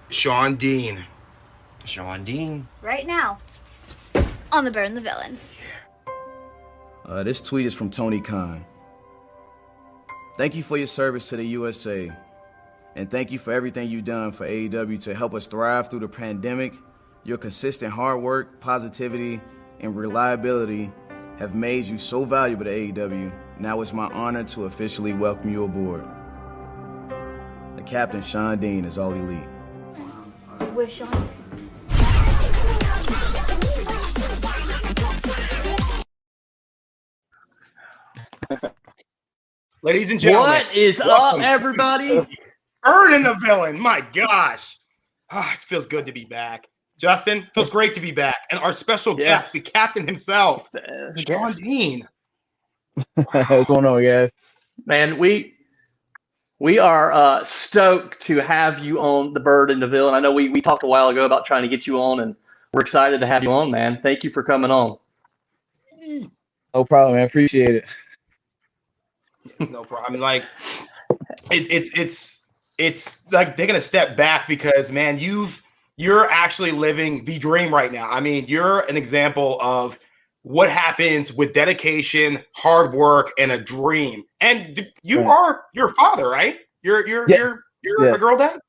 Sean Dean. Sean Dean. Right now, on the Bird and the Villain. This tweet is from Tony Khan. Thank you for your service to the USA, and thank you for everything you've done for AEW to help us thrive through the pandemic. Your consistent hard work, positivity, and reliability have made you so valuable to AEW. Now it's my honor to officially welcome you aboard. The captain, Sean Dean, is All Elite. Where's Sean? Ladies and gentlemen, What is welcome. up, everybody? Bird and the Villain. My gosh. It feels good to be back. Justin, feels great to be back. And our special guest, the captain himself, Sean Dean. What's going on, guys? Man, we are stoked to have you on the Bird and the Villain. I know we talked a while ago about trying to get you on, and we're excited to have you on, man. Thank you for coming on. No problem, man. Appreciate it. It's no problem. I mean, like, it's like taking a step back because, man, you're actually living the dream right now. I mean, you're an example of what happens with dedication, hard work, and a dream. And you're a father, right? You're a girl dad.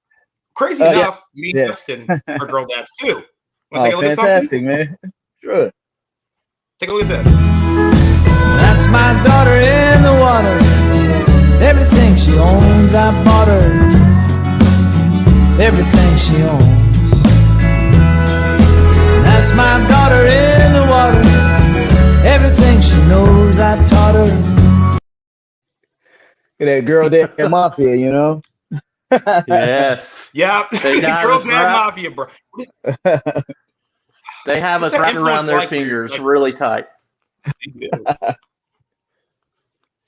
Crazy enough, me and Justin are girl dads too. Oh, fantastic, man. Sure. Take a look at this. That's my daughter in the water. Everything she owns, I bought her. Everything she owns. That's my daughter in the water. Everything she knows, I taught her. Look at that girl there, mafia, you know? Yes. Yeah. Girl dad mafia, bro. They have us wrapped around their fingers really tight.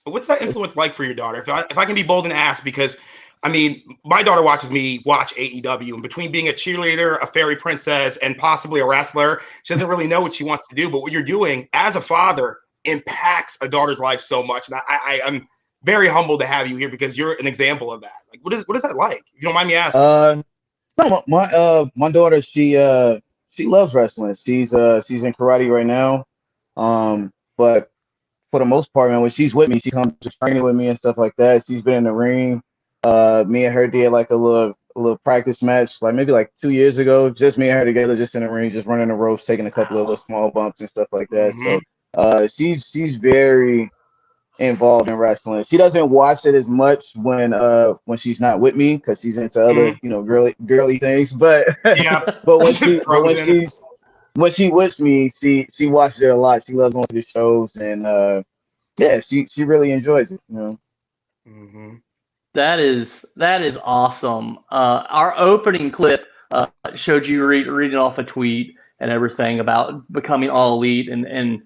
What's that influence like for your daughter? If I can be bold and ask, because I mean, my daughter watches me watch AEW, and between being a cheerleader, a fairy princess, and possibly a wrestler, she doesn't really know what she wants to do. But what you're doing as a father impacts a daughter's life so much, and I'm very humbled to have you here because you're an example of that. Like, what is that like? If you don't mind me asking. My daughter, she loves wrestling. She's in karate right now. But for the most part, man, when she's with me, she comes to training with me and stuff like that. She's been in the ring. Me and her did like a little practice match, like maybe like 2 years ago. Just me and her together, just in the ring, just running the ropes, taking a couple of little small bumps and stuff like that. Mm-hmm. So she's very involved in wrestling. She doesn't watch it as much when she's not with me because she's into other girly things. But but when she with me, she watches it a lot. She loves going to the shows, and she really enjoys it. You know. Mm-hmm. That is awesome. Our opening clip showed you reading off a tweet and everything about becoming All Elite and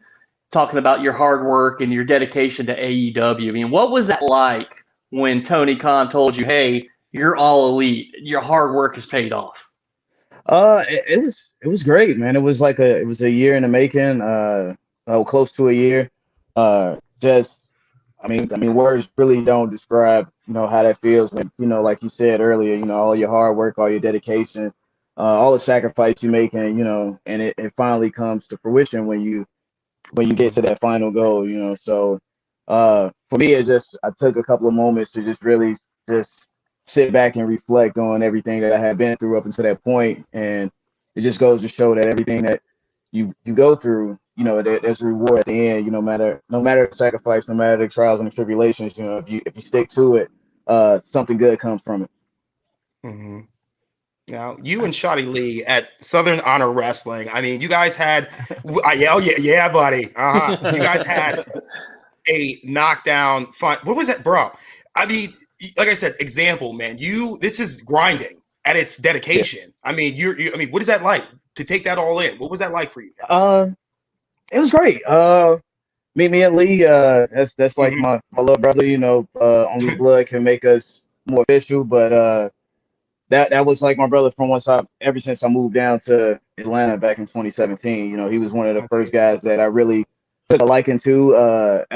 talking about your hard work and your dedication to AEW. I mean, what was that like when Tony Khan told you, "Hey, you're All Elite. Your hard work has paid off"? It was great, man. It was a year in the making. Close to a year. I mean, words really don't describe, how that feels. When, like you said earlier, all your hard work, all your dedication, all the sacrifice you make, and and it finally comes to fruition when you get to that final goal. So for me, I took a couple of moments to just really just sit back and reflect on everything that I had been through up until that point, and it just goes to show that everything that you go through, there's a reward at the end. No matter the sacrifice, no matter the trials and the tribulations, if you stick to it, something good comes from it. Mm-hmm. Now, you and Shotty Lee at Southern Honor Wrestling, I mean, you guys had, yeah, buddy. You guys had a knockdown fun. What was that, bro? I mean, like I said, example, man. This is grinding at its dedication. Yeah. I mean, I mean, what is that like to take that all in? What was that like for you? It was great. Me and Lee, that's like my little brother. Only blood can make us more official, but that was like my brother from ever since I moved down to Atlanta back in 2017. He was one of the first guys that I really took a liking to.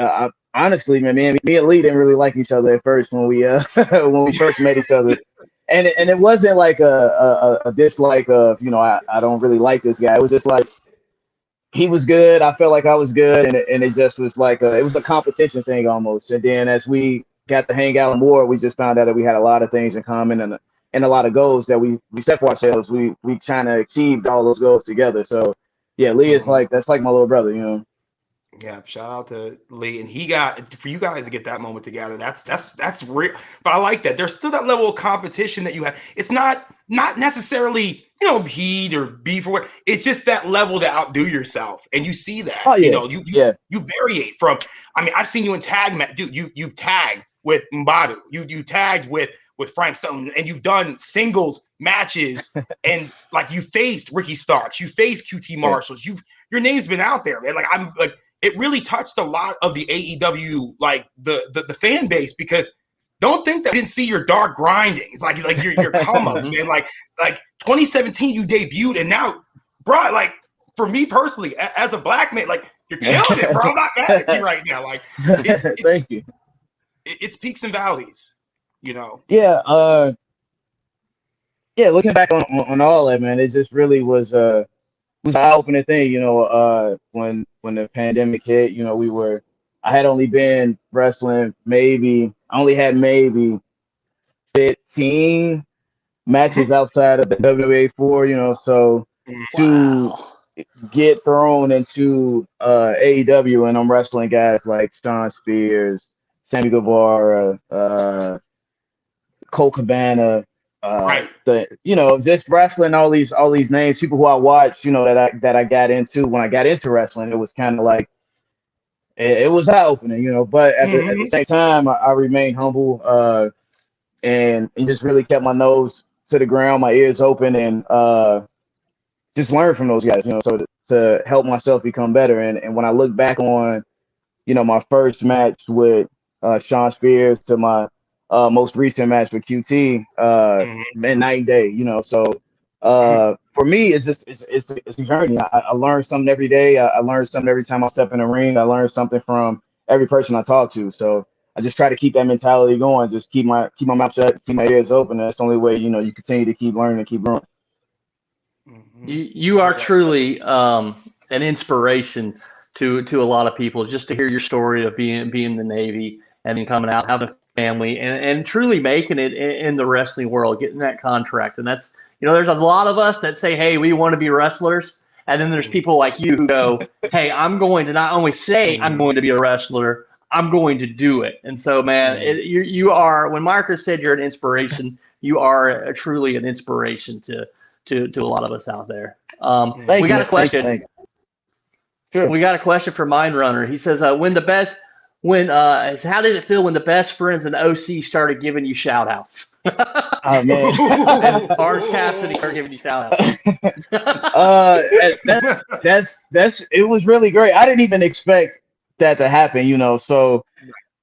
Honestly, man, me and Lee didn't really like each other at first when we when we first met each other. and it wasn't like a dislike of, you know, I don't really like this guy. It was just like he was good. I felt like I was good, and it just was like it was a competition thing almost. And then as we got to hang out more, we just found out that we had a lot of things in common and a lot of goals that we set for ourselves. We kind of achieved all those goals together. So yeah, Lee is like that's like my little brother, you know. Yeah, shout out to Lee, and he got for you guys to get that moment together. That's real, but I like that. There's still that level of competition that you have. It's not necessarily heat or beef or what. It's just that level to outdo yourself, and you see that. Oh yeah, you variate from. I mean, I've seen you in tag, dude. You've tagged with Mbadu. You tagged with Frank Stone, and you've done singles matches, and like you faced Ricky Starks, you faced QT Marshalls. Your name's been out there, man. Like I'm like. It really touched a lot of the AEW, like the fan base, because don't think that we didn't see your dark grindings, like your come ups, man. Like 2017, you debuted, and now, bro, like for me personally, as a black man, like you're killing it, bro. I'm not mad at you right now. Like, thank you. It's peaks and valleys, you know. Yeah, looking back on all that, man, it just really was an eye-opening thing, you know. When the pandemic hit, you know, I had only been wrestling I only had maybe 15 matches outside of the WWA 4, you know, so to get thrown into AEW and I'm wrestling guys like Shawn Spears, Sammy Guevara, Colt Cabana, right. Just wrestling all these names, people who I watched, you know, that I got into when I got into wrestling. It was kind of like it was eye opening, you know. But at the same time, I remained humble and just really kept my nose to the ground, my ears open, and just learn from those guys, you know, so to help myself become better. And when I look back on, you know, my first match with Shawn Spears to my most recent match with QT, man, night and day, you know. So for me, it's a journey. I learn something every day. I learn something every time I step in the ring. I learn something from every person I talk to. So I just try to keep that mentality going. Just keep my mouth shut, keep my ears open. That's the only way, you know, you continue to keep learning and keep growing. You are truly an inspiration to a lot of people. Just to hear your story of being in the Navy and then coming out, having a family, and truly making it in the wrestling world, getting that contract. And that's, you know, there's a lot of us that say, hey, we want to be wrestlers. And then there's people like you who go, hey, I'm going to not only say I'm going to be a wrestler, I'm going to do it. And so, man, you are, when Marcus said you're an inspiration, you are truly an inspiration to a lot of us out there. We got a question. Thank you. Sure. We got a question for Mind Runner. He says, how did it feel when the best friends in OC started giving you shout outs? Oh man. And Orange Cassidy started giving you shout outs. It was really great. I didn't even expect that to happen, you know. So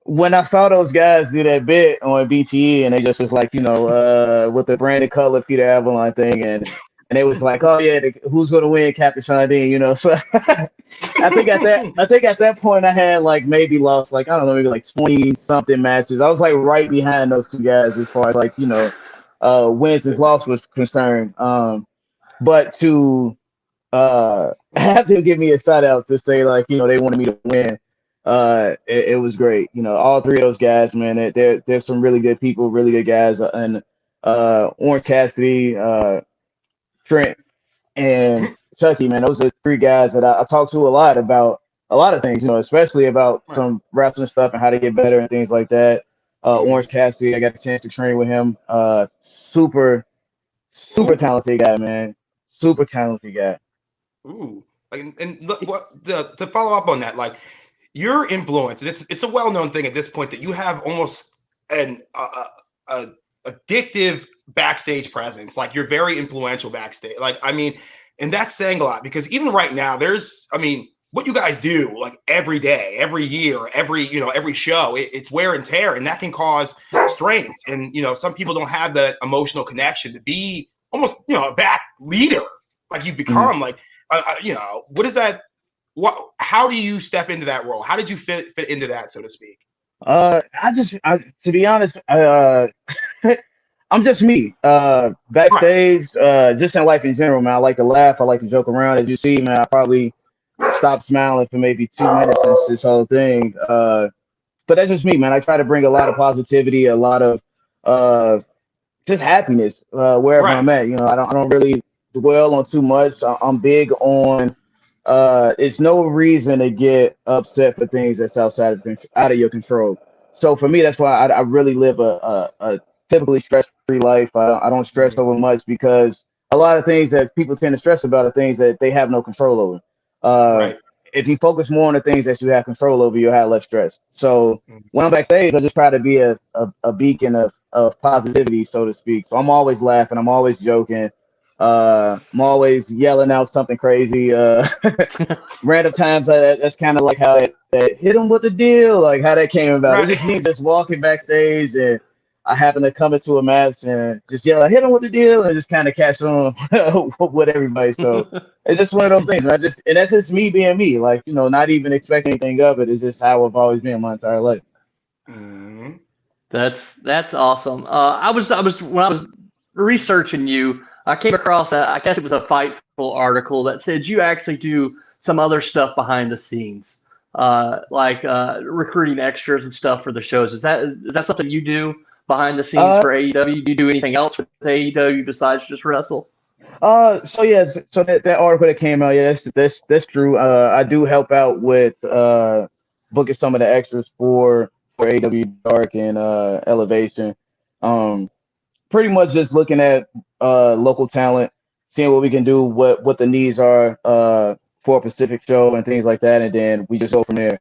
when I saw those guys do that bit on BTE and they just was like, you know, with the Brandon Cutler, Peter Avalon thing, and it was like, oh yeah, who's gonna win, Captain Sean Dean, you know? So I think at that point I had like maybe lost like, I don't know, maybe like 20 something matches. I was like right behind those two guys as far as like, you know, wins and loss was concerned. But to have them give me a shout out to say like, you know, they wanted me to win. It was great. You know, all three of those guys, man, there's some really good people, really good guys. And Orange Cassidy, Trent, and Chucky, man, those are three guys that I talk to a lot about a lot of things, you know, especially about some wrestling stuff and how to get better and things like that. Orange Cassidy, I got a chance to train with him. Super talented guy, man. Super talented guy. Ooh. And look, to follow up on that, like, your influence, and it's a well-known thing at this point that you have almost an addictive backstage presence. Like, you're very influential backstage. Like, I mean, and that's saying a lot, because even right now, what you guys do, like every day, every year, every show, it's wear and tear, and that can cause strains. And, you know, some people don't have that emotional connection to be almost, you know, a back leader like you've become. Like, you know, what is that? How do you step into that role? How did you fit into that, so to speak? To be honest, I I'm just me. Backstage, just in life in general, man. I like to laugh. I like to joke around. As you see, man, I probably stopped smiling for maybe 2 minutes since this whole thing. But that's just me, man. I try to bring a lot of positivity, a lot of just happiness wherever Right. I'm at. You know, I don't really dwell on too much. I'm big on it's no reason to get upset for things that's out of your control. So for me, that's why I really live a typically stress-free life. I don't stress over much because a lot of things that people tend to stress about are things that they have no control over. Right. If you focus more on the things that you have control over, you'll have less stress. So Mhm. when I'm backstage, I just try to be a beacon of positivity, so to speak. So I'm always laughing. I'm always joking. I'm always yelling out something crazy. Random times that's kind of like how that hit him with the deal, like how that came about. It's Right. just me just walking backstage and I happen to come into a match and just yell, hit him with the deal, and just kind of catch on with everybody. So it's just one of those things. And that's just me being me. Like, you know, not even expecting anything of it. It's just how I've always been my entire life. Mhm. That's awesome. I was when I was researching you, I came across I guess it was a Fightful article that said you actually do some other stuff behind the scenes, like recruiting extras and stuff for the shows. Is that something you do behind the scenes Uh, for AEW? Do you do anything else with AEW besides just wrestle? so yeah, so that article that came out, yeah, that's true. I do help out with booking some of the extras for AW Dark and Elevation. Um, Pretty much just looking at local talent, seeing what we can do, what the needs are for a Pacific show and things like that, and then we just go from there.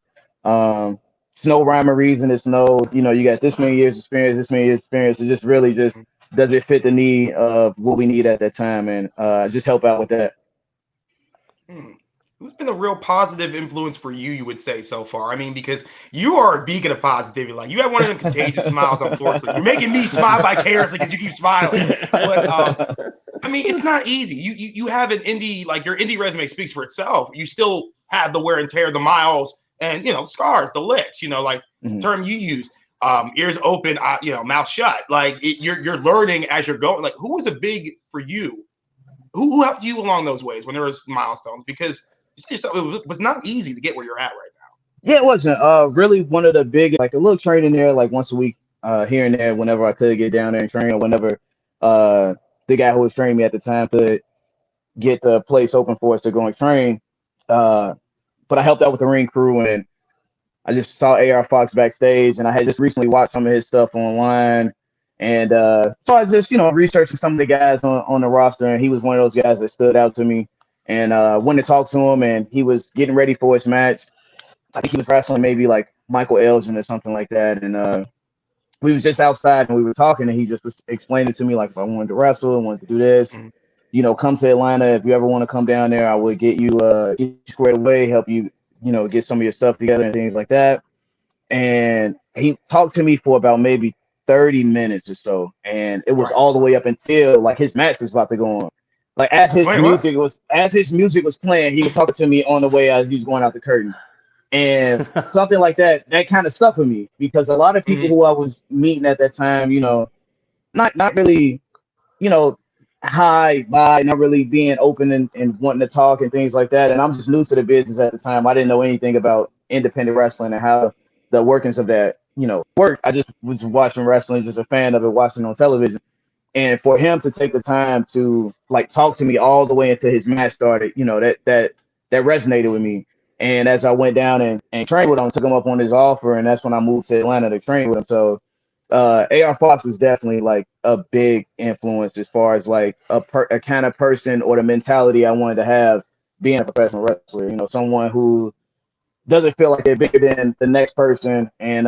It's no rhyme or reason. It's no, you know, you got this many years experience, this many years experience. It just really just does it fit the need of what we need at that time, and just help out with that. Hmm. Who's been a real positive influence for you, you would say, so far? I mean, because you are a beacon of positivity. Like, you have one of them contagious smiles, unfortunately. You're making me smile vicariously because you keep smiling. But I mean, it's not easy. You have an indie, like your indie resume speaks for itself. You still have the wear and tear, the miles, and scars, the licks. Like Mhm. term you use, ears open, mouth shut. Like you're learning as you're going. Like, who was a big for you? Who helped you along those ways when there was milestones? Because you said yourself, it was not easy to get where you're at right Yeah, it wasn't really one of the big, like a little training there, like once a week, here and there, whenever I could get down there and train, or whenever the guy who was training me at the time could get the place open for us to go and train. But I helped out with the ring crew, and I just saw AR Fox backstage, and I had just recently watched some of his stuff online. And so I just, researching some of the guys on the roster, and he was one of those guys that stood out to me. And went to talk to him, and he was getting ready for his match. I think he was wrestling maybe like Michael Elgin or something like that. And we was just outside and we were talking, and he just was explaining to me, like, if I wanted to wrestle, I wanted to do this, Mhm. come to Atlanta. If you ever want to come down there, I would get you squared away, help you, get some of your stuff together and things like that. And he talked to me for about maybe 30 minutes or so. And it was Right. all the way up until like his match was about to go on. Like as his Wait, what? music was playing, he was talking to me on the way as he was going out the curtain. And something like that kind of stuck with me, because a lot of people Mhm. who I was meeting at that time, not really, you know, high vibe, not really being open and wanting to talk and things like that. And I'm just new to the business at the time. I didn't know anything about independent wrestling and how the workings of that, work. I just was watching wrestling, just a fan of it, watching on television. And for him to take the time to like talk to me all the way until his match started, that resonated with me. And as I went down and trained with him, took him up on his offer, and that's when I moved to Atlanta to train with him. So AR Fox was definitely like a big influence as far as like a kind of person or the mentality I wanted to have being a professional wrestler. Someone who doesn't feel like they're bigger than the next person, and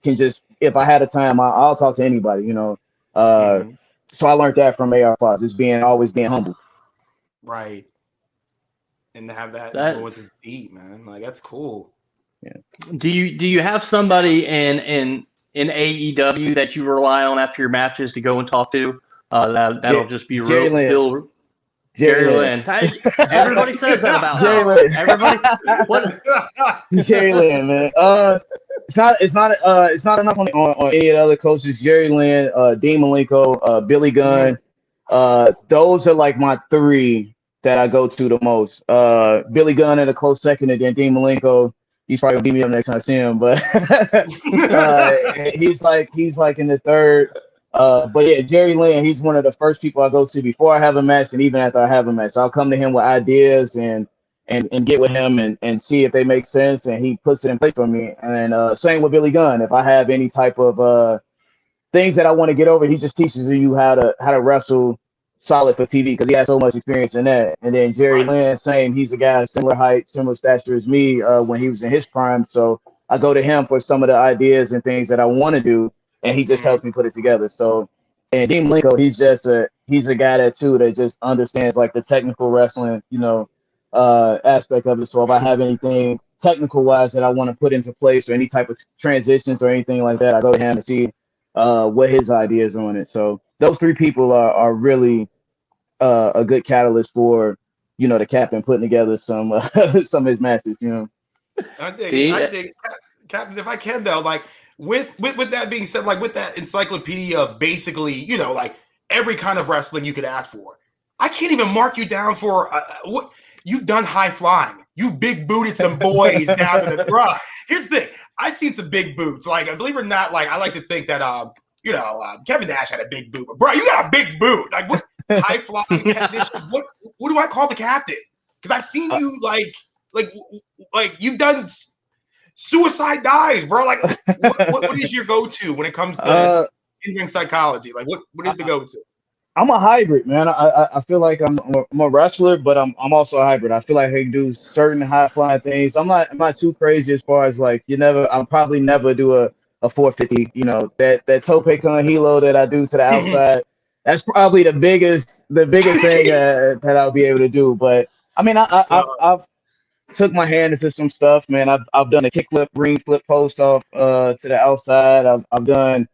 can just, if I had a time, I'll talk to anybody. Uh, Mhm. so I learned that from AR Fox, just always being humble. Right. And to have that That influence is deep, man. Like, that's cool. do you have somebody in AEW that you rely on after your matches to go and talk to? That'll just be Jerry real. Lynn. Feel Jerry Jerry Lynn. Lynn. Everybody says that about Jerry him. Lynn. Everybody. What? Jerry Lynn, man. It's not enough on any of the other coaches. Jerry Lynn, Dean Malenko, Billy Gunn. Those are like my three that I go to the most. Billy Gunn at a close second, and then Dean Malenko. He's probably gonna beat me up next time I see him, but he's like in the third. But yeah, Jerry Lynn, he's one of the first people I go to before I have a match, and even after I have a match. I'll come to him with ideas and get with him and see if they make sense, and he puts it in place for me. And same with Billy Gunn. If I have any type of things that I want to get over, he just teaches you how to wrestle solid for TV because he has so much experience in that. And then Jerry Lynn, same. He's a guy similar height, similar stature as me when he was in his prime. So I go to him for some of the ideas and things that I want to do, and he just helps me put it together. So, and Dean Malenko, he's a guy that just understands like the technical wrestling, aspect of it. So if I have anything technical wise that I want to put into place or any type of transitions or anything like that, I go to him to see what his ideas are on it. So those three people are really a good catalyst for the captain putting together some some of his matches. I think, Captain, if I can though, like with that being said, like with that encyclopedia of basically, like every kind of wrestling you could ask for, I can't even mark you down for what you've done. High flying, you big booted some boys down to the bruh. Here's the thing, I've seen some big boots. Like, believe it or not, like I like to think that Kevin Nash had a big boot, but bro, you got a big boot. Like what high flying technician? What do I call the captain? Because I've seen you like you've done suicide dives, bro. Like what is your go-to when it comes to in-ring psychology? Like what is the go-to? I'm a hybrid, man. I feel like I'm a wrestler, but I'm also a hybrid. I feel like I can do certain high flying things. I'm not too crazy as far as like I'll probably never do a 450. That tope con hilo that I do to the outside. That's probably the biggest thing that I'll be able to do. But I mean, I've took my hand into some stuff, man. I've done a kickflip, ring flip post off to the outside. I've done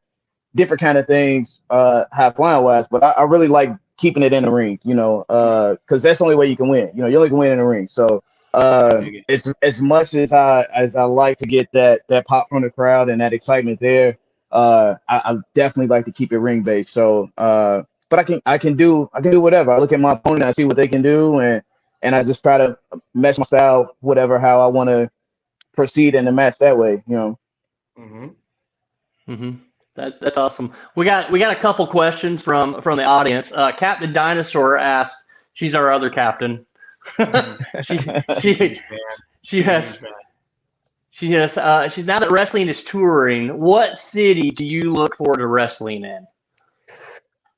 different kind of things high flying wise, but I really like keeping it in the ring, because that's the only way you can win. You only can win in the ring. So as much as I like to get that pop from the crowd and that excitement there, I definitely like to keep it ring based. So but I can do whatever. I look at my opponent, I see what they can do, and I just try to mesh my style, whatever how I want to proceed in the match that way. That's awesome. We got a couple questions from the audience. Captain Dinosaur asked, she's our other captain. She has she's now that wrestling is touring, what city do you look forward to wrestling in?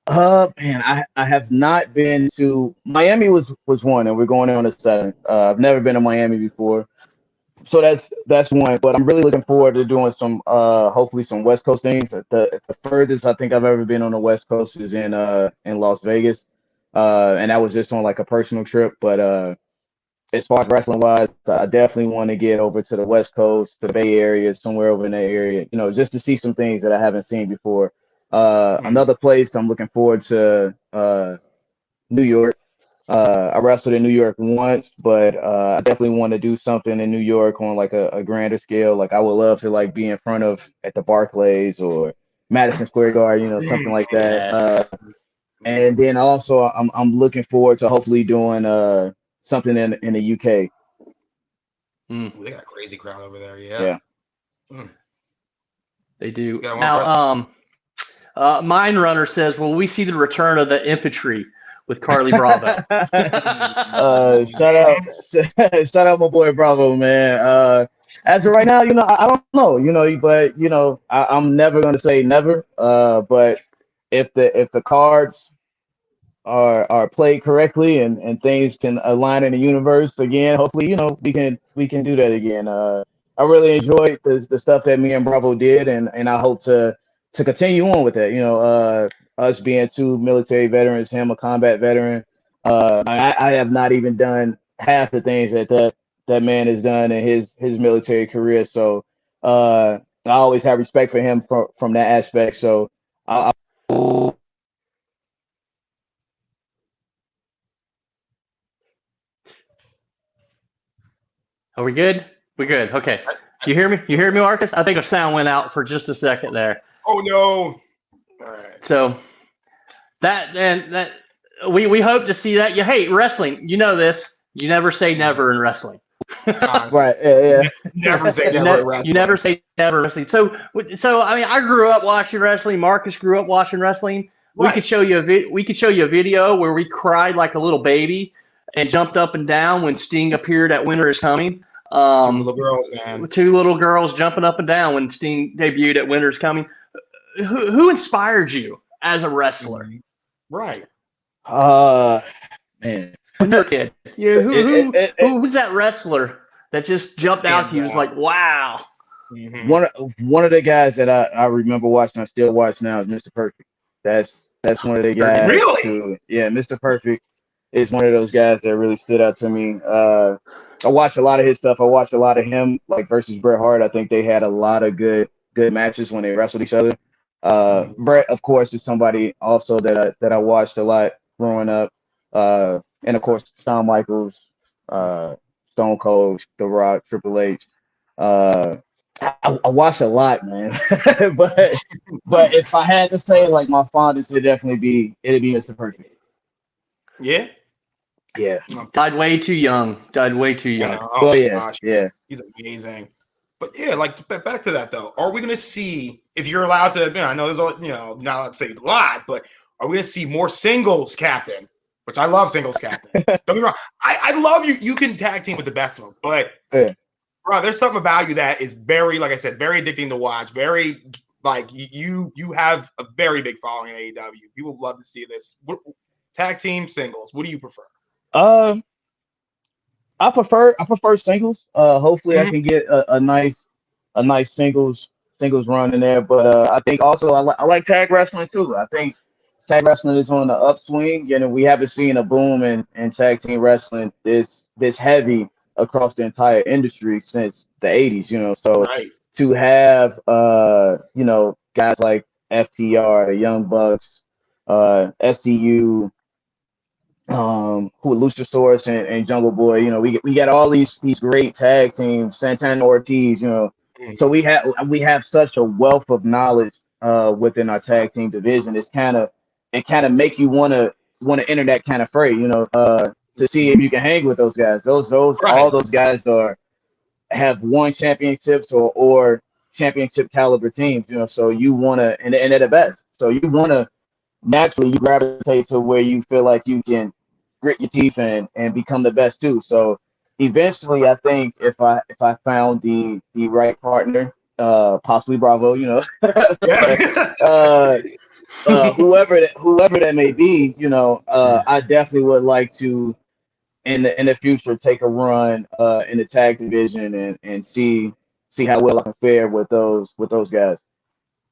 Man, I have not been to Miami. Was one, and we're going on a 7th. I've never been to Miami before, so that's one. But I'm really looking forward to doing some hopefully some West Coast things. The furthest I think I've ever been on the West Coast is in Las Vegas, and that was just on like a personal trip. But as far as wrestling wise, I definitely want to get over to the West Coast, to the Bay Area, somewhere over in that area, just to see some things that I haven't seen before. Another place I'm looking forward to, New York. I wrestled in New York once, but I definitely want to do something in New York on like a grander scale. Like I would love to like be in front of at the Barclays or Madison Square Garden, something like that. And then also I'm looking forward to hopefully doing something in the UK. Ooh, they got a crazy crowd over there. Yeah. They do. Now, Mine Runner says, "Will we see the return of the infantry with Carly Bravo?" Shout out my boy Bravo, man. As of right now, I don't know, but I'm never gonna say never. But if the cards are played correctly and things can align in the universe again, hopefully, we can do that again. I really enjoyed the stuff that me and Bravo did, and I hope to continue on with that. Us being 2 military veterans, him a combat veteran. I have not even done half the things that man has done in his military career. So I always have respect for him from that aspect. So Are we good? We're good. Okay. You hear me? You hear me, Marcus? I think our sound went out for just a second there. Oh no! All right. So that we hope to see that. You hate wrestling. You know this. You never say never in wrestling. Honestly, Right. Yeah. never say You, never. ne- Wrestling. you never say never in wrestling. So I mean, I grew up watching wrestling. Marcus grew up watching wrestling. We Right. could show you a video where we cried like a little baby and jumped up and down when Sting appeared at Winter is Coming. Two little girls, man. Two little girls jumping up and down when Sting debuted at Winter is Coming. Who inspired you as a wrestler? Right. Man. When you were a kid? Yeah, It- who was that wrestler that just jumped out to you? It was like, wow. Mhm. One of the guys that I remember watching, I still watch now, is Mr. Perfect. That's one of the guys. Really? Yeah, Mr. Perfect is one of those guys that really stood out to me. I watched a lot of his stuff. I watched a lot of him, like versus Bret Hart. I think they had a lot of good matches when they wrestled each other. Bret, of course, is somebody also that I watched a lot growing up. And of course, Shawn Michaels, Stone Cold, The Rock, Triple H. I watched a lot, man. but if I had to say, like, my fondest, it'd be Mr. Perfect. Yeah. Yeah. Died way too young. Oh, Oh my yeah. gosh. Yeah. He's amazing. But yeah, like back to that though. Are we going to see, if you're allowed to? I know there's not allowed to say a lot, but are we going to see more singles captain? Which I love singles captain. Don't get me wrong. I love you. You can tag team with the best of them, but Yeah. bro, there's something about you that is very, like I said, very addicting to watch. Very like you have a very big following in AEW. People would love to see this. Tag team singles. What do you prefer? I prefer singles. Hopefully I can get a nice singles run in there. But I think also I like tag wrestling too. I think tag wrestling is on the upswing, and we haven't seen a boom in tag team wrestling this heavy across the entire industry since the 80s. So Right. to have guys like FTR, the Young Bucks, SCU, who Luchasaurus and Jungle Boy, we got all these great tag teams, Santana Ortiz, so we have such a wealth of knowledge within our tag team division. It kind of make you want to enter that kind of fray, to see if you can hang with those guys. Those Right. all those guys have won championships or championship caliber teams, so you want to, and they're the best. So you want to naturally you gravitate to where you feel like you can grit your teeth and become the best too. So eventually, I think if I found the right partner, possibly Bravo, Yeah. whoever that may be, I definitely would like to in the future take a run in the tag division and see how well I can fare with those guys.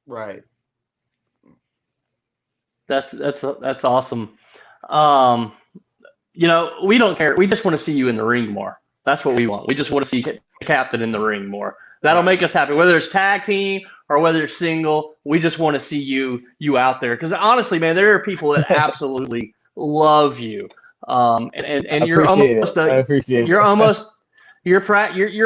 Right. That's awesome. We don't care. We just want to see you in the ring more. That's what we want. We just want to see the captain in the ring more. That'll make us happy. Whether it's tag team or whether it's single, we just want to see you out there. Because honestly, man, there are people that absolutely love you. And you're almost I appreciate it. you're almost you're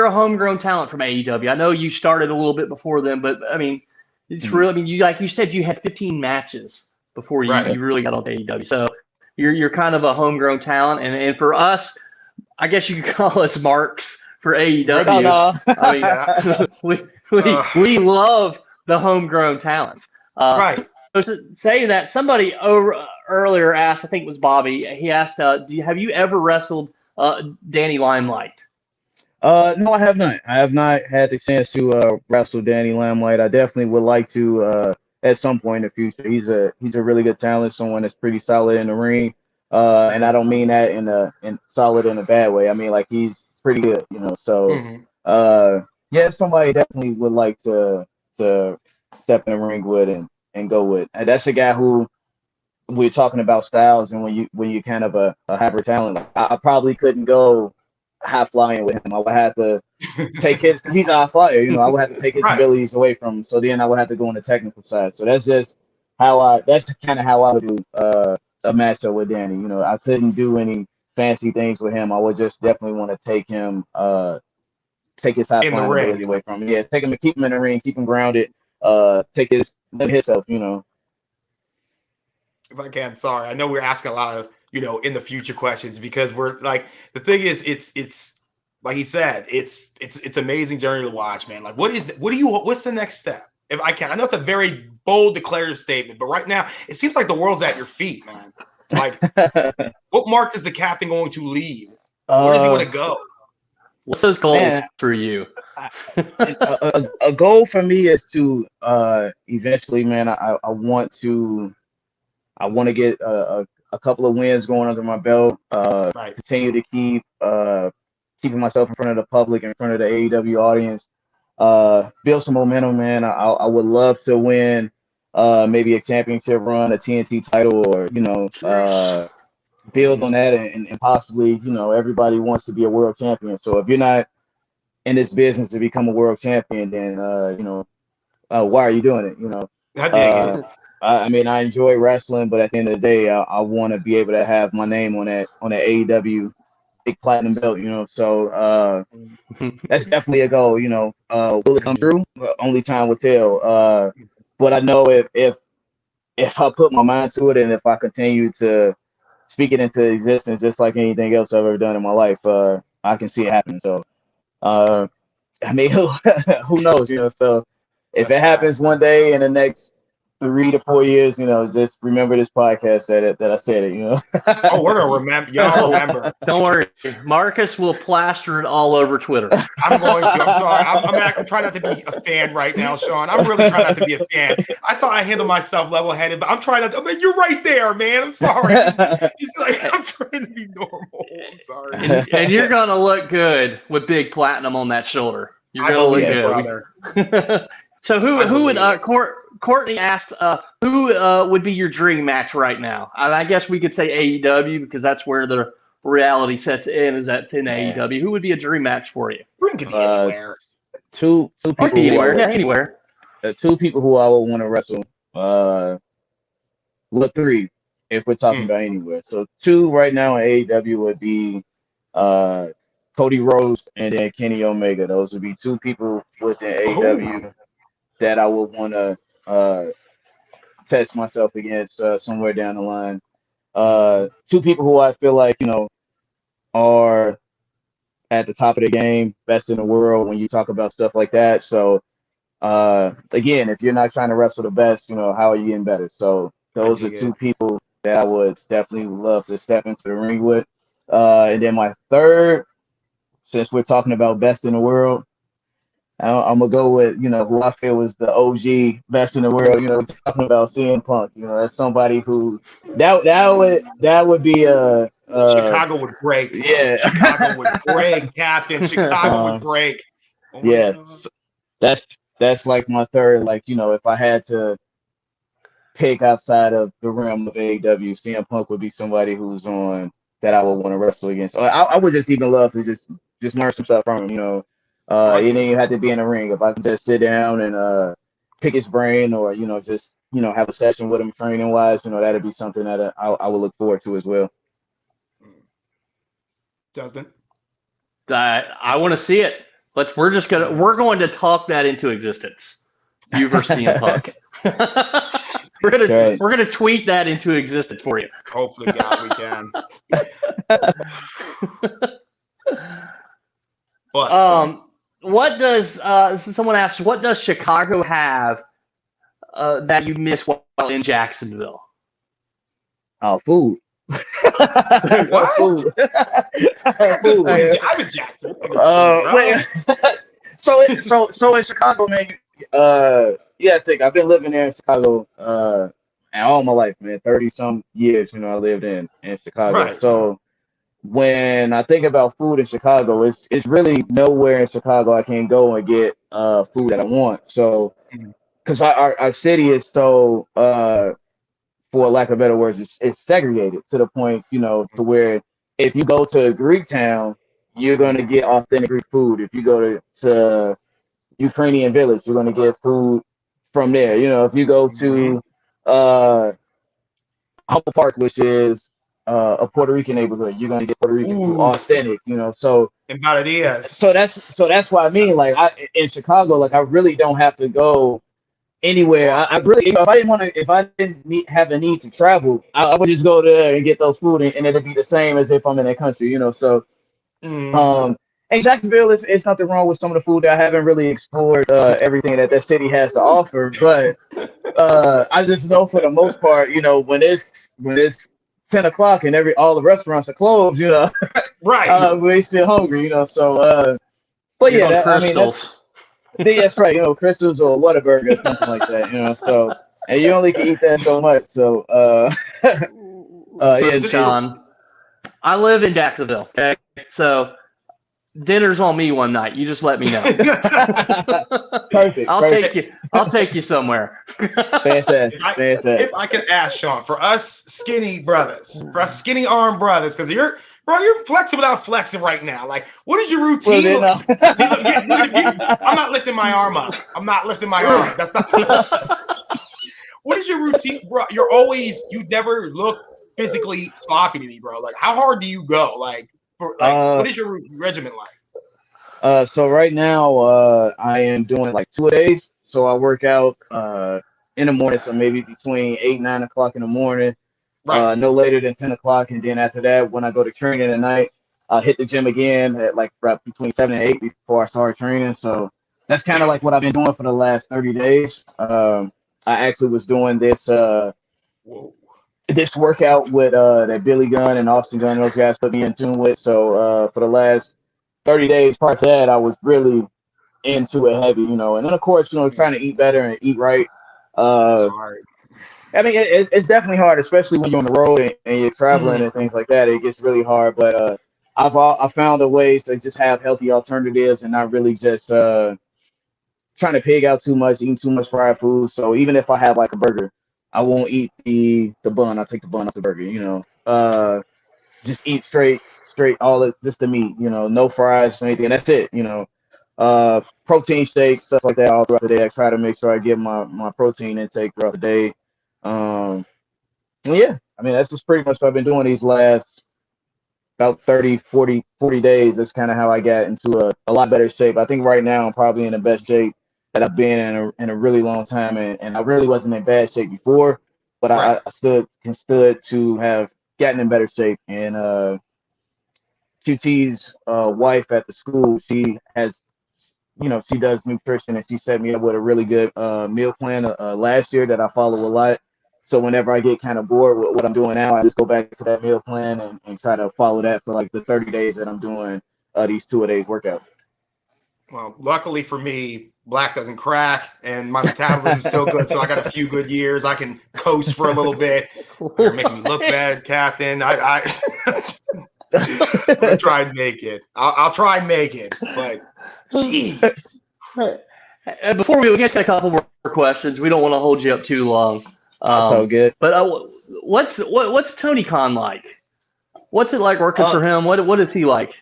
a homegrown talent from AEW. I know you started a little bit before them, but I mean, it's really. I mean, you like you said, you had 15 matches before you really got on AEW. So you're kind of a homegrown talent, and for us, I guess you could call us marks for AEW. Oh, no. I mean, we love the homegrown talents. Right. So saying that, somebody earlier asked, I think it was Bobby. He asked, have you ever wrestled Danny Limelight? No, I have not. I have not had the chance to wrestle Danny Limelight. I definitely would like to at some point in the future. He's a really good talent, someone that's pretty solid in the ring. And I don't mean that in solid in a bad way. I mean like he's pretty good, So yeah, somebody definitely would like to step in the ring with and go with. And that's a guy who we're talking about styles, and when you kind of a hybrid talent, I probably couldn't go high flying with him. I would have to take his, because he's a high flyer, I would have to take his abilities away from him. So then I would have to go on the technical side. So that's just that's kind of how I would do a matchup with Danny. I couldn't do any fancy things with him. I would just definitely want to take him to take his high In the flying ring. ability away from him. Yeah, take him and keep him in the ring, keep him grounded. Take limit himself. If I can, sorry. I know we're asking a lot of, in the future questions because we're like, the thing is, it's like he said, it's amazing journey to watch, man. Like, what's the next step? If I can, I know it's a very bold declarative statement, but right now it seems like the world's at your feet, man. Like, what mark is the captain going to leave? Where does he want to go? What's those goals Man. for you? A goal for me is to eventually, man. I want to get a couple of wins going under my belt. Right. Continue to keeping myself in front of the public, in front of the AEW audience. Build some momentum, man. I would love to win maybe a championship run, a TNT title, or build on that and possibly, everybody wants to be a world champion. So if you're not in this business to become a world champion, then why are you doing it? I dig it. I mean, I enjoy wrestling, but at the end of the day, I want to be able to have my name on that AEW big platinum belt. So that's definitely a goal. Will it come true? Well, only time will tell. But I know if I put my mind to it and if I continue to speak it into existence, just like anything else I've ever done in my life, I can see it happen. So, I mean, who knows? So if it happens one day in the next 3 to 4 years, just remember this podcast that I said it. Oh, we're gonna remember. Y'all remember. Don't worry, Marcus will plaster it all over Twitter. I'm going to. I'm sorry. I'm trying not to be a fan right now, Sean. I'm really trying not to be a fan. I thought I handled myself level-headed, but I'm trying not to. I mean, you're right there, man. I'm sorry. He's like, I'm trying to be normal. I'm sorry. And you're gonna look good with big platinum on that shoulder. You're gonna look good, brother. So who would Courtney asked who would be your dream match right now? And I guess we could say AEW because that's where the reality sets in. Is that in AEW? Who would be a dream match for you? Dream could be anywhere. Two people. Anywhere, anywhere. Two people who I would want to wrestle. Well, three if we're talking about anywhere. So two right now in AEW would be Cody Rhodes and then Kenny Omega. Those would be two people within AEW that I would want to test myself against somewhere down the line. Two people who I feel like, are at the top of the game, best in the world when you talk about stuff like that. So, again, if you're not trying to wrestle the best, how are you getting better? So those are two people that I would definitely love to step into the ring with. And then my third, since we're talking about best in the world, I'm gonna go with who I feel was the OG best in the world. Talking about CM Punk. That's somebody who that would be a Chicago would break. Yeah, Chicago would break, Captain. Chicago would break. Oh yeah, that's like my third. Like if I had to pick outside of the realm of AEW, CM Punk would be somebody who's on that I would want to wrestle against. I would just even love to just learn some stuff from him. You didn't even have to be in a ring. If I can just sit down and pick his brain, or just have a session with him training wise, that'd be something that I would look forward to as well. Justin, I want to see it. We're going to talk that into existence. You versus CM Punk. We're gonna tweet that into existence for you. Hopefully, God, we can. But what does someone asked? What does Chicago have that you miss while in Jacksonville? Oh, food. What? Food. Food. I was Jackson. So in Chicago, man. I think I've been living there in Chicago all my life, man. 30-some years, I lived in Chicago. Right. So when I think about food in Chicago, it's really nowhere in Chicago I can go and get food that I want. So, because our city is so, for lack of better words, it's segregated to the point, to where if you go to Greek town, you're going to get authentic Greek food. If you go to Ukrainian village, you're going to get food from there. If you go to Humble Park, which is a Puerto Rican neighborhood. You're gonna get Puerto Rican food, Ooh. authentic, you know. So Empanadillas. that's why I mean, like in Chicago, like I really don't have to go anywhere. I really, if I didn't want to, if I didn't have a need to travel, I would just go there and get those food, and it'd be the same as if I'm in that country, you know. So, and Jacksonville, it's nothing wrong with some of the food that I haven't really explored everything that city has to offer, but I just know for the most part, you know, when it's 10 o'clock and all the restaurants are closed, you know, Right. we're still hungry, you know. So, but You're yeah, on I mean, Crystals. that's right, you know, Crystals or Whataburger or something like that, you know. So, and you only can eat that so much. So, yeah, Listen, Sean, I live in Jacksonville. Okay, so dinner's on me one night. You just let me know. perfect. I'll take you somewhere. Fantastic. If I can ask Sean, for us skinny brothers, for us skinny arm brothers, because you're flexing without flexing right now. Like, what is your routine? Well, I'm not lifting my arm up. I'm not lifting my arm. That's not. What is your routine, bro? You never look physically sloppy to me, bro. Like, how hard do you go? Like, what is your regimen like? So right now, I am doing like 2 days. So I work out in the morning, so maybe between 8-9 o'clock in the morning, Right. no later than 10 o'clock, and then after that, when I go to training at night, I hit the gym again at like right between 7 and 8 before I start training. So that's kind of like what I've been doing for the last 30 days. I actually was doing this workout with that Billy Gunn and Austin Gunn, those guys put me in tune with. So for the last 30 days prior to that, I was really into it heavy, you know. And then of course, you know, trying to eat better and eat right. It's hard. I mean, it's definitely hard, especially when you're on the road and you're traveling and things like that. It gets really hard. But I've found a ways to just have healthy alternatives and not really just trying to pig out too much, eating too much fried food. So even if I have like a burger, I won't eat the bun. I'll take the bun off the burger, you know. Just eat straight just the meat, you know, no fries or anything. And that's it, you know. Protein shake, stuff like that all throughout the day. I try to make sure I get my protein intake throughout the day. Yeah, I mean, that's just pretty much what I've been doing these last about 30, 40 days. That's kind of how I got into a lot better shape. I think right now I'm probably in the best shape that I've been in a really long time. And I really wasn't in bad shape before, but I stood to have gotten in better shape. And QT's wife at the school, she has, you know, she does nutrition, and she set me up with a really good meal plan last year that I follow a lot. So whenever I get kind of bored with what I'm doing now, I just go back to that meal plan and try to follow that for like the 30 days that I'm doing these 2-a-day workouts. Well, luckily for me, black doesn't crack, and my metabolism's still good, so I got a few good years. I can coast for a little bit. You're making me look bad, Captain. I'm gonna try and make it. I'll try and make it, but jeez. Before we get to a couple more questions, we don't want to hold you up too long. That's all good. But what's Tony Khan like? What's it like working for him? What is he like?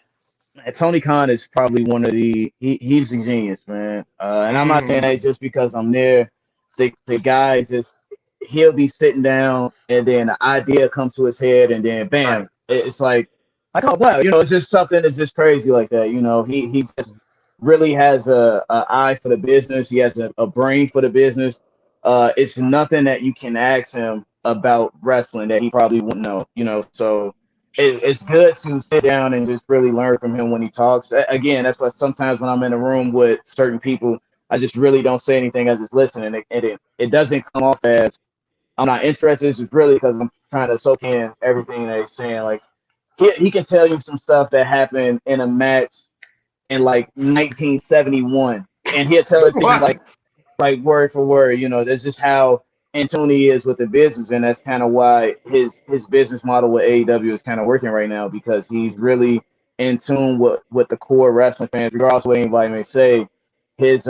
Tony Khan is probably one of he's a genius, man. And I'm not saying that just because I'm there. The guy he'll be sitting down and then the idea comes to his head and then bam, it's like, oh wow, you know, it's just something that's just crazy like that. You know, he just really has a eye for the business. He has a brain for the business. It's nothing that you can ask him about wrestling that he probably wouldn't know, you know. So it's good to sit down and just really learn from him when he talks. Again, that's why sometimes when I'm in a room with certain people, I just really don't say anything. I just listen, and it doesn't come off as I'm not interested. It's just really because I'm trying to soak in everything that he's saying. Like he can tell you some stuff that happened in a match in like 1971, and he'll tell it to you like word for word. You know, that's just how in tune he is with the business, and that's kind of why his business model with AEW is kind of working right now, because he's really in tune with the core wrestling fans, regardless of what anybody may say. His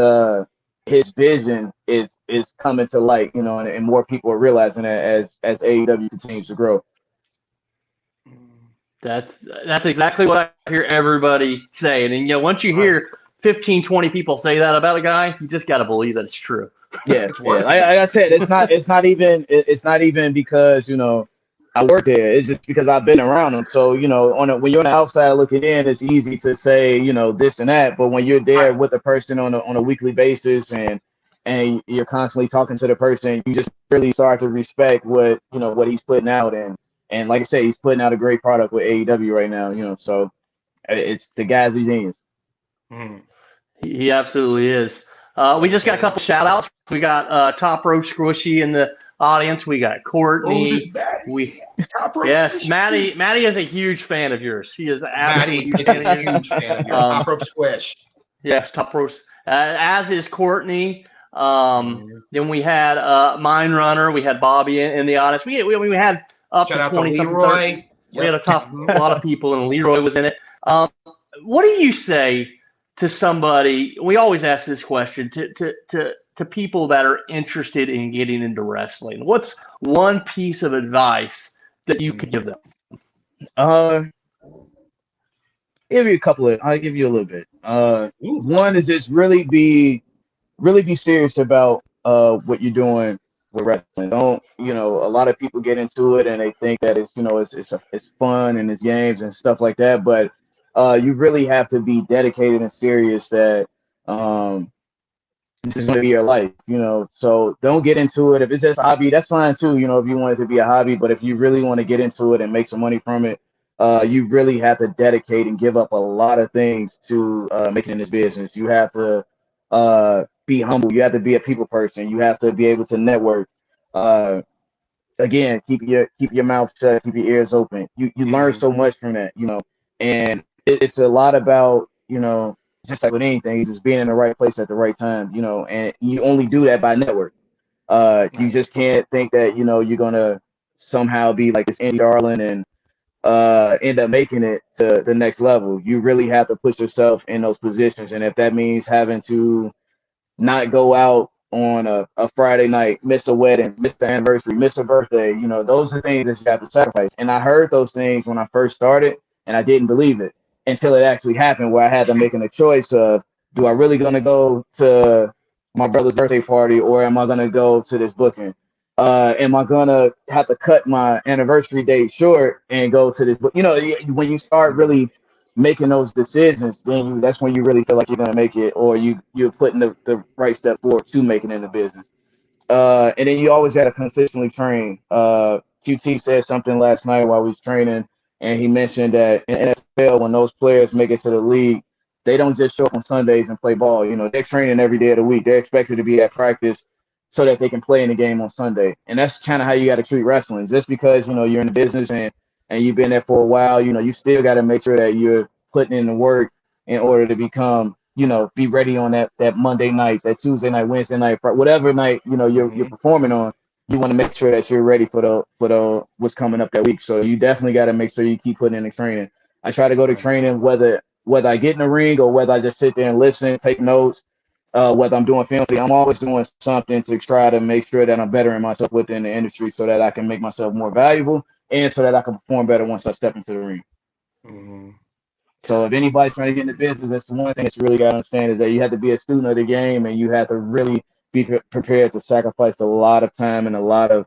vision is coming to light, you know, and more people are realizing that as AEW continues to grow. That's exactly what I hear everybody saying. And, you know, once you hear 15, 20 people say that about a guy, you just got to believe that it's true. Yeah. Like I said, it's not even because, you know, I work there. It's just because I've been around them. So, you know, when you're on the outside looking in, it's easy to say, you know, this and that. But when you're there with a person on a weekly basis and you're constantly talking to the person, you just really start to respect what he's putting out. And like I said, he's putting out a great product with AEW right now, you know. So it's the guy's a genius. He absolutely is. We just got a couple shout outs. We got Top Rope Squishy in the audience. We got Courtney. Top Rope Yes, Squish. Maddie is a huge fan of yours. She is Maddie absolutely is a huge fan of yours. Top Rope Squish. Yes, Top Rope. As is Courtney. Then we had Mine Runner. We had Bobby in the audience. We had up Shout to out 20 to something. Leroy. We had a lot of people, and Leroy was in it. What do you say to somebody? We always ask this question to people that are interested in getting into wrestling. What's one piece of advice that you could give them? I'll give you a little bit. One is just really be serious about what you're doing with wrestling. Don't, you know, a lot of people get into it and they think that it's fun and it's games and stuff like that, but you really have to be dedicated and serious that this is going to be your life, you know. So don't get into it. If it's just a hobby, that's fine too, you know, if you want it to be a hobby. But if you really want to get into it and make some money from it, you really have to dedicate and give up a lot of things to making this business. You have to be humble. You have to be a people person. You have to be able to network. Again, keep your mouth shut, keep your ears open. You learn so much from that, you know. And it's a lot about, you know, just like with anything, just being in the right place at the right time, you know. And you only do that by network. You just can't think that, you know, you're gonna somehow be like this Andy Darling and end up making it to the next level. You really have to push yourself in those positions. And if that means having to not go out on a Friday night, miss a wedding, miss the anniversary, miss a birthday, you know, those are things that you have to sacrifice. And I heard those things when I first started, and I didn't believe it until it actually happened, where I had to make a choice of, do I really gonna go to my brother's birthday party, or am I gonna go to this booking? Am I gonna have to cut my anniversary date short and go to this book? You know, when you start really making those decisions, then that's when you really feel like you're gonna make it, or you're putting the right step forward to making it in the business. And then you always got to consistently train. QT said something last night while we was training, and he mentioned that in NFL, when those players make it to the league, they don't just show up on Sundays and play ball. You know, they're training every day of the week. They're expected to be at practice so that they can play in the game on Sunday. And that's kind of how you got to treat wrestling. Just because, you know, you're in the business and you've been there for a while, you know, you still got to make sure that you're putting in the work in order to become, you know, be ready on that Monday night, that Tuesday night, Wednesday night, whatever night, you know, you're performing on. You want to make sure that you're ready for the what's coming up that week. So you definitely got to make sure you keep putting in the training. I try to go to training whether I get in the ring or whether I just sit there and listen, take notes, whether I'm doing film. I'm always doing something to try to make sure that I'm bettering myself within the industry so that I can make myself more valuable and so that I can perform better once I step into the ring. Mm-hmm. So if anybody's trying to get into business, that's the one thing that you really got to understand, is that you have to be a student of the game, and you have to really be prepared to sacrifice a lot of time and a lot of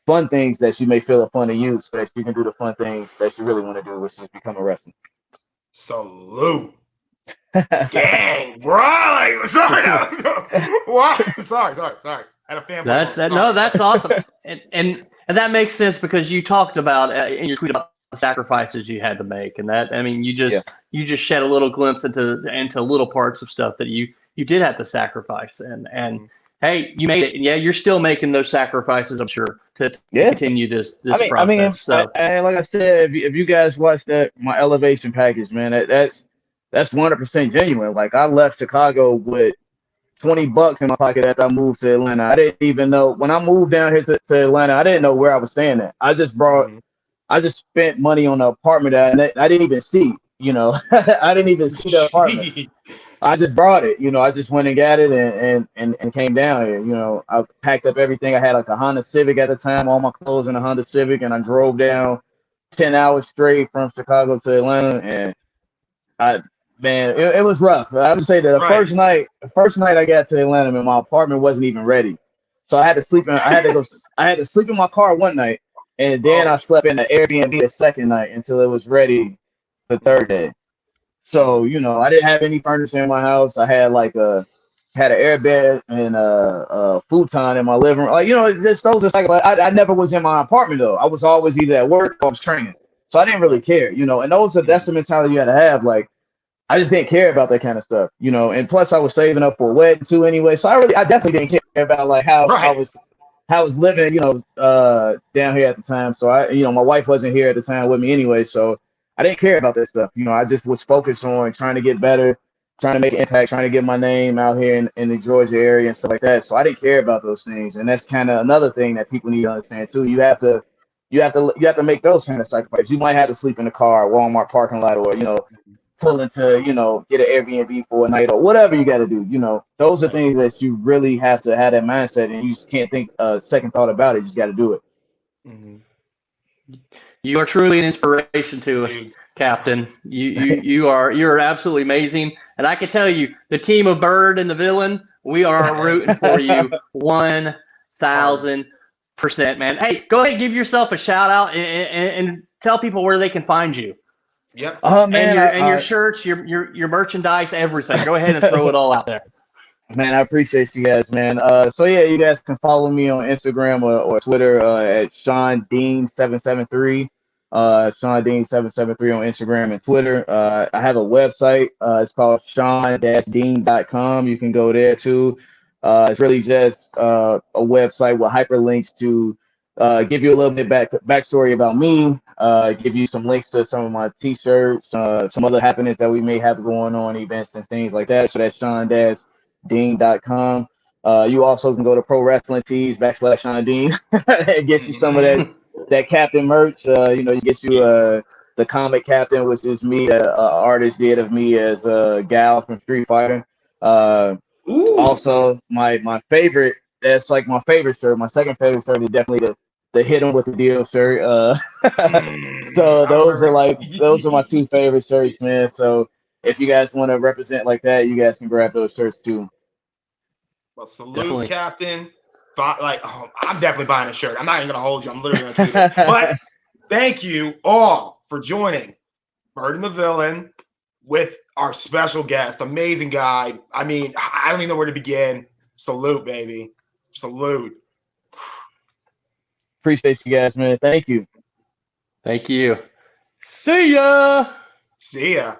fun things that you may feel are fun to you, so that you can do the fun thing that you really want to do, which is become a wrestler. Salute. Gang, bro. Like, sorry. Sorry. I had a family. That's awesome. And that makes sense, because you talked about in your tweet about the sacrifices you had to make, and that, I mean, you just shed a little glimpse into little parts of stuff that you did have to sacrifice, and hey, you made it. Yeah, you're still making those sacrifices, I'm sure, to continue this process. I mean, and like I said, if you guys watched my elevation package, man, that's 100% genuine. Like, I left Chicago with $20 in my pocket after I moved to Atlanta. I didn't even know, when I moved down here to Atlanta, I didn't know where I was staying at. I just spent money on an apartment that I didn't even see, you know. I didn't even see the apartment. I just brought it, you know. I just went and got it and came down here, you know. I packed up everything. I had like a Honda Civic at the time, all my clothes in a Honda Civic, and I drove down 10 hours straight from Chicago to Atlanta, and it was rough. I would say that the first night I got to Atlanta, man, my apartment wasn't even ready. So I had to sleep in my car one night. And then I slept in the Airbnb the second night until it was ready the third day. So, I didn't have any furniture in my house. I had had an air bed and a futon in my living room. It's just those are like I never was in my apartment though. I was always either at work or I was training. So I didn't really care, and that's the mentality you gotta have. Like I just didn't care about that kind of stuff, and plus I was saving up for a wedding too anyway. So I definitely didn't care about like how I was living, down here at the time. So my wife wasn't here at the time with me anyway. So I didn't care about that stuff. I just was focused on trying to get better, trying to make an impact, trying to get my name out here in the Georgia area and stuff like that. So I didn't care about those things. And that's kind of another thing that people need to understand too. You have to make those kind of sacrifices. You might have to sleep in the car, Walmart parking lot, or, pull into, get an Airbnb for a night or whatever you got to do. Those are things that you really have to have that mindset, and you just can't think a second thought about it. You just got to do it. Mm-hmm. You are truly an inspiration to us, Captain. You're absolutely amazing. And I can tell you, the team of Bird and the Villain, we are rooting for you 1,000%, man. Hey, go ahead and give yourself a shout out and tell people where they can find you. Yep. Man, your shirts, your merchandise, everything. Go ahead and throw it all out there. Man, I appreciate you guys, man. So yeah, you guys can follow me on Instagram or Twitter at Sean Dean 773. Sean Dean 773 on Instagram and Twitter. I have a website. It's called sean-dean.com. You can go there too. It's really just a website with hyperlinks to give you a little bit backstory about me, give you some links to some of my t-shirts, some other happenings that we may have going on, events and things like that. So that's sean-dean.com. You also can go to Pro Wrestling Tees /Sean Dean. It gets you some of that Captain merch. You get you the comic Captain, which is me, artist did of me as Gal from Street Fighter. Also, my favorite, that's like my favorite shirt. My second favorite shirt is definitely the Hit 'em with the Deal shirt. So those are my two favorite shirts, man. So if you guys want to represent like that, you guys can grab those shirts too. Well, salute, Definitely. Captain. I'm definitely buying a shirt. I'm not even gonna hold you. I'm literally gonna tweet it. But thank you all for joining Bird and the Villain with our special guest, amazing guy. I mean, I don't even know where to begin. Salute, baby. Salute. Appreciate you guys, man. Thank you. Thank you. See ya. See ya.